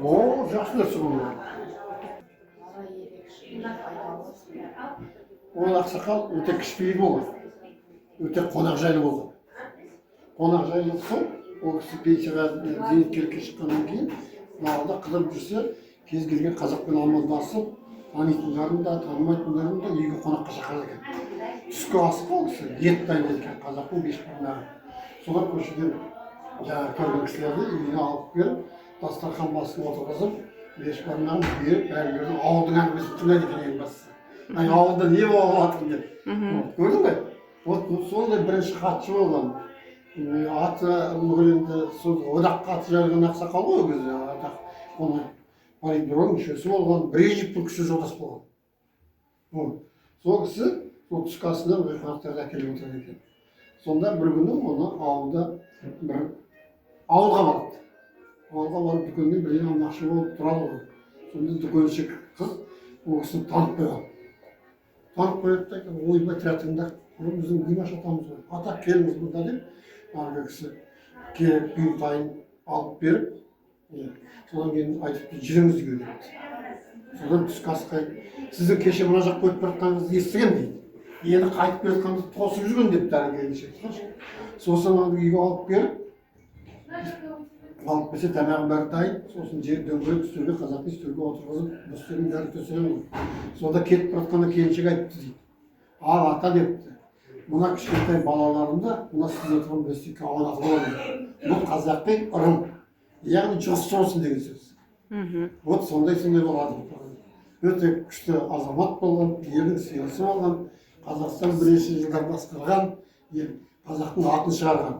О, жақсы нәрсе бұл. Ол ақсақал өте кішіпейіл болған, өте қонақжайлы болған. Қонақжайлы сол, ол кісі пенсияға зейнеткерлікке шыққаннан кейін далада қыдырып жүрсе, кез келген қазақпен амандасып, танитындарын да, танымайтындарын да үйге қонаққа шақырады екен. Түскі асқа ол кісі ет дайындайды екен, қазақтың бешбармағы. Солар көшеден жаңағы көрген кісілерді үйіне алып келіп, дастархан басына отырғызып, бешбармағын беріп, бәрілердің ауылдың әңгімесін тыңдайды екен ең бастысы. Ауылда не болып жатыр деп. Көрдің бе? Вот сондай бірінші хатшы болған. Аты енді одаққа аты жайылған ақсақал ғой ол кезде. Оны политбюро мүшесі болған, Брежневтің кісі жолдас болған. Сол кісі сол түскі асына қонақтарды әкеліп отырады екен. Сонда бір күні оны ауылда бір ауылға барады. Ауылға барып дүкенде бірдеңе алмақшы болып тұрады ғой. Сонда дүкенші қыз ол кісіні танып қойған. Танып қояды да екен, ойбай тәтіңді, біздің Димаш атамыз ғой, ата келіңіз бұнда деп, әлгі кісі келіп бұйымтайын алып беріп, содан кейін айтыпты, жүріңіз үйге депті. Содан түскі асқа сіздің кеше мына жаққа өтіп бара жатқаныңызды естіген дейді. Енді қайтып келе жатқаныңызды тосып жүрген депті әлгі келіншек. Сосын үйге алып келіп, алып келсе тамағың бәрі дайын, сосын дөңгелек үстелге, қазақи үстелге отырғызып, үстелдің бәрі төсеген ғой. Сонда кетіп бара жатқанда келіншек айтыпты дейді. Ал ата депті, мына кішкентай балаларымда мына сіз отырған бөстекке аунатып алады. Бұл қазақи ырым, яғни жұғысты болсын деген сөз. Вот сондай болады. Өте күшті азамат болған, елдің сыйлысы болған, Қазақстан бірнеше жылдар басқарған, қазақтың атын шығарған.